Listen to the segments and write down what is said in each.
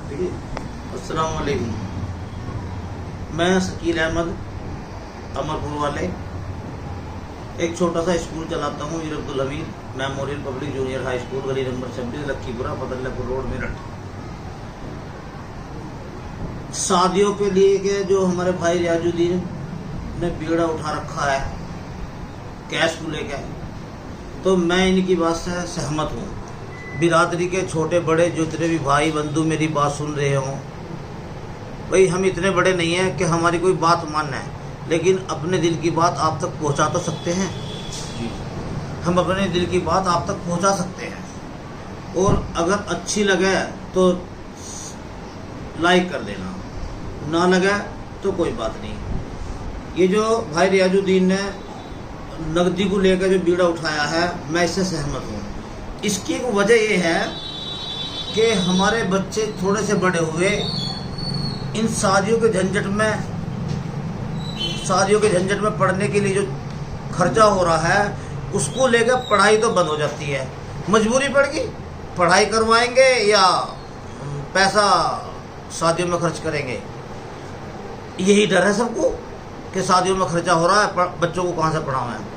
ठीक है। अस्सलाम वालेकुम। मैं शकील अहमद अमरपुर वाले एक छोटा सा स्कूल चलाता हूँ, Mir Abdul Hamid memorial public junior high school, गली नंबर 26, लक्कीपुरा, फतेहपुर रोड, मेरठ। शादियों के लिए के जो हमारे भाई रियाजुद्दीन ने बीड़ा उठा रखा है कैश को लेकर, तो मैं इनकी बात से सहमत हूँ। बिरादरी के छोटे बड़े जितने भी भाई बंधु मेरी बात सुन रहे हों, भाई हम इतने बड़े नहीं हैं कि हमारी कोई बात मानना है, लेकिन अपने दिल की बात आप तक पहुंचा तो सकते हैं। हम अपने दिल की बात आप तक पहुंचा सकते हैं, और अगर अच्छी लगे तो लाइक कर देना, ना लगे तो कोई बात नहीं। ये जो भाई रियाजुद्दीन ने नकदी को लेकर जो बीड़ा उठाया है, मैं इससे सहमत हूँ। इसकी एक वजह ये है कि हमारे बच्चे थोड़े से बड़े हुए इन शादियों के झंझट में पढ़ने के लिए जो खर्चा हो रहा है, उसको लेकर पढ़ाई तो बंद हो जाती है। मजबूरी पड़ गई, पढ़ाई करवाएंगे या पैसा शादियों में खर्च करेंगे। यही डर है सबको कि शादियों में खर्चा हो रहा है, बच्चों को कहाँ से पढ़ावें।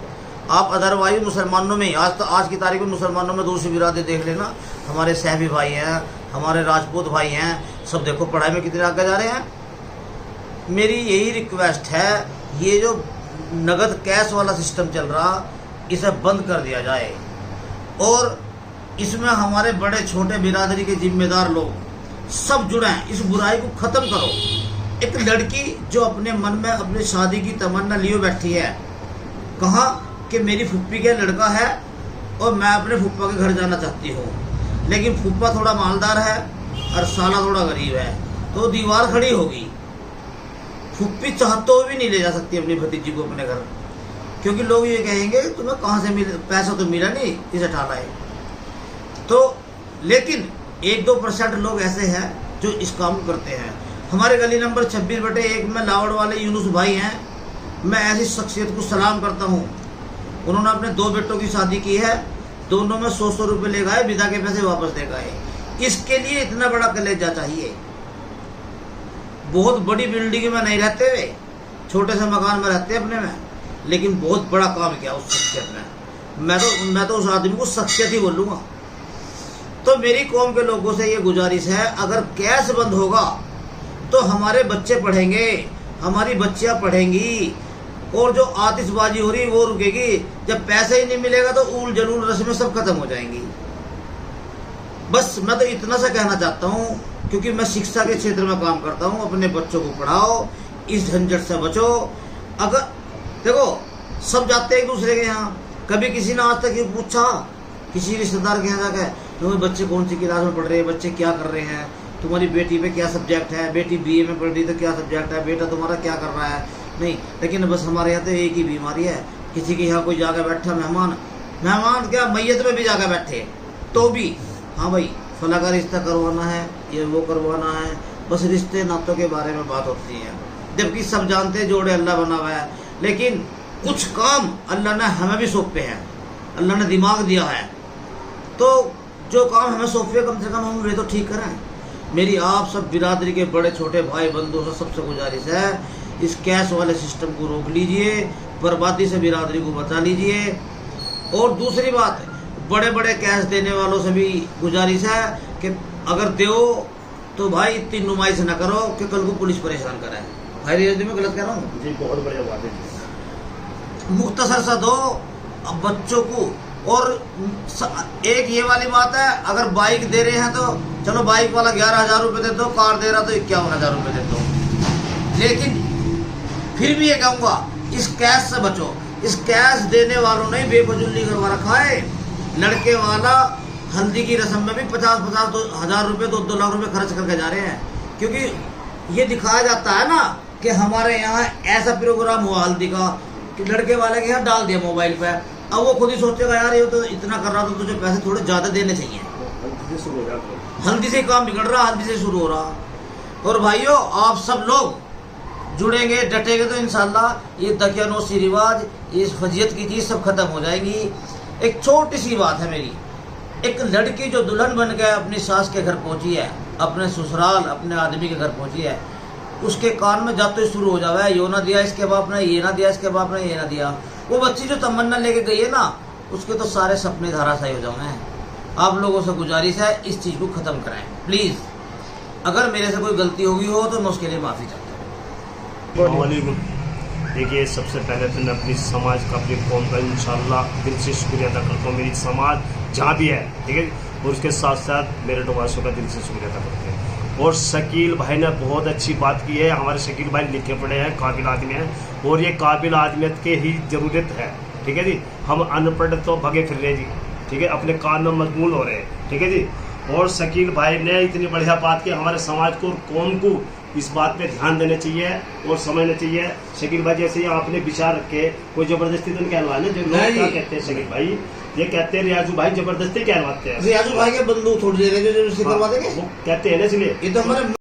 आप अदरवाइज मुसलमानों में आज की तारीख में मुसलमानों में दूसरी बिरादरी देख लेना, हमारे सहबी भाई हैं, हमारे राजपूत भाई हैं, सब देखो पढ़ाई में कितने आगे जा रहे हैं। मेरी यही रिक्वेस्ट है, ये जो नगद कैश वाला सिस्टम चल रहा, इसे बंद कर दिया जाए, और इसमें हमारे बड़े छोटे बिरादरी के जिम्मेदार लोग सब जुड़ें, इस बुराई को ख़त्म करो। एक लड़की जो अपने मन में अपनी शादी की तमन्ना लिए बैठी है, कहा कि मेरी फुप्पी का लड़का है और मैं अपने फुप्पा के घर जाना चाहती हूँ, लेकिन फुप्पा थोड़ा मालदार है और साला थोड़ा गरीब है, तो दीवार खड़ी होगी। फुप्पी चाहते हुए भी नहीं ले जा सकती अपनी भतीजी को अपने घर, क्योंकि लोग ये कहेंगे तुम्हें कहाँ से मिले, पैसा तो मिला नहीं, इसे ठाला है। तो लेकिन 1-2% लोग ऐसे हैं जो इस काम को करते हैं। हमारे गली नंबर 26/1 में लावड़ वाले यूनुस भाई हैं, मैं ऐसी शख्सियत को सलाम करता हूँ। उन्होंने अपने 2 बेटों की शादी की है, दोनों में 100 रुपये ले गए, विदा के पैसे वापस दे गए। इसके लिए इतना बड़ा कलेजा चाहिए। बहुत बड़ी बिल्डिंग में नहीं रहते वे, छोटे से मकान में रहते अपने में, लेकिन बहुत बड़ा काम किया उस शख्सियत ने। मैं तो उस आदमी को शख्सियत ही बोलूँगा। तो मेरी कौम के लोगों से ये गुजारिश है, अगर कैश बंद होगा तो हमारे बच्चे पढ़ेंगे, हमारी बच्चियाँ पढ़ेंगी, और जो आतिशबाजी हो रही वो रुकेगी। जब पैसे ही नहीं मिलेगा तो ऊल जलूल रस्में सब खत्म हो जाएंगी। बस मैं तो इतना सा कहना चाहता हूँ, क्योंकि मैं शिक्षा के क्षेत्र में काम करता हूँ। अपने बच्चों को पढ़ाओ, इस झंझट से बचो। अगर देखो सब जाते हैं एक दूसरे के यहाँ, कभी किसी ने आज तक ये पूछा किसी रिश्तेदार के यहाँ जाकर, तुम्हारे बच्चे कौन सी क्लास में पढ़ रहे हैं, बच्चे क्या कर रहे हैं, तुम्हारी बेटी पे क्या सब्जेक्ट है, बेटी BA में पढ़ रही तो क्या सब्जेक्ट है, बेटा तुम्हारा क्या कर रहा है, नहीं। लेकिन बस हमारे यहाँ तो एक ही बीमारी है, किसी के यहाँ कोई जाकर बैठा मेहमान क्या मैयत में भी जाकर बैठे तो भी, हाँ भाई फला का रिश्ता करवाना है, ये वो करवाना है, बस रिश्ते नातों के बारे में बात होती है। जबकि सब जानते हैं जोड़े अल्लाह बना हुआ है, लेकिन कुछ काम अल्लाह ने हमें भी सौंपे हैं, अल्लाह ने दिमाग दिया है, तो जो काम हमें सौंपे कम से कम हम वे तो ठीक करें। मेरी आप सब बिरादरी के बड़े छोटे भाई बंधुओं से सबसे गुजारिश है, इस कैश वाले सिस्टम को रोक लीजिए, बर्बादी से बिरादरी को बचा लीजिए। और दूसरी बात, बड़े बड़े कैश देने वालों से भी गुजारिश है कि अगर दो तो भाई इतनी नुमाइश ना करो कि कल को पुलिस परेशान करे। भाई रियाजुद्दीन में गलत कह रहा हूँ जी? बहुत बढ़िया बात है। मुख्तसर सा दो बच्चों को। और एक ये वाली बात है, अगर बाइक दे रहे हैं तो चलो बाइक वाला 11,000 रुपये दे दो, कार दे रहा तो 51,000 रुपये दे दो, लेकिन फिर भी ये कहूँगा इस कैश से बचो। इस कैश देने वालों ने बेफजूली करवा रखा है। लड़के वाला हल्दी की रस्म में भी 50,000 रुपये 2 लाख रुपये खर्च करके जा रहे हैं, क्योंकि ये दिखाया जाता है ना कि हमारे यहाँ ऐसा प्रोग्राम हुआ हल्दी का कि लड़के वाले के यहाँ डाल दिया मोबाइल पे। अब वो खुद ही सोचेगा यार ये तो इतना कर रहा था, तुझे पैसे थोड़े ज़्यादा देने चाहिए। हल्दी से काम बिगड़ रहा, हल्दी से शुरू हो रहा। और भाइयों आप सब लोग जुड़ेंगे, डटेंगे तो इंशाल्लाह ये दकियानोसी रिवाज, ये फजीयत की चीज़ सब खत्म हो जाएंगी। एक छोटी सी बात है मेरी, एक लड़की जो दुल्हन बन के अपनी सास के घर पहुंची है, अपने ससुराल अपने आदमी के घर पहुंची है, उसके कान में जाते ही शुरू हो जावे, यो ना दिया इसके बाप ने, ये ना दिया इसके बाप ने, ये ना दिया। वो बच्ची जो तमन्ना लेके गई है ना, उसके तो सारे सपने धराशायी हो जाए हैं। आप लोगों से गुजारिश है, इस चीज़ को ख़त्म कराएं प्लीज़। अगर मेरे से कोई गलती होगी हो तो मैं उसके लिए माफ़ी चाहता हूँ। वालेकुम। देखिए, सबसे पहले तो मैं अपनी समाज का, अपनी कौम का इंशाल्लाह दिल से शुक्रिया अदा करता हूँ। मेरी समाज जहाँ भी है, ठीक है, और उसके साथ साथ मेरे टोवासों का दिल से शुक्रिया अदा करते हैं। और शकील भाई ने बहुत अच्छी बात की है। हमारे शकील भाई लिखे पढ़े हैं, काबिल आदमी हैं, और ये काबिल आदमियत के ही ज़रूरत है, ठीक है जी। हम अनपढ़ तो भगे फिर रहे जी, ठीक है, अपने कान में मजबूल हो रहे हैं, ठीक है जी। और शकील भाई ने इतनी बढ़िया बात की, हमारे समाज को और कौम को इस बात पे ध्यान देना चाहिए और समझना चाहिए। शकील भाई जैसे ही आपने विचार रखे, कोई जबरदस्ती तो नहीं कहलवाना। जो लोग क्या कहते हैं शकील भाई, ये कहते हैं रियाजू भाई जबरदस्ती कहलवाते हैं। रियाजू भाई के बंदूक थोड़ी देर जो करवा देंगे, वो कहते हैं ना, इसलिए ये तो हमारे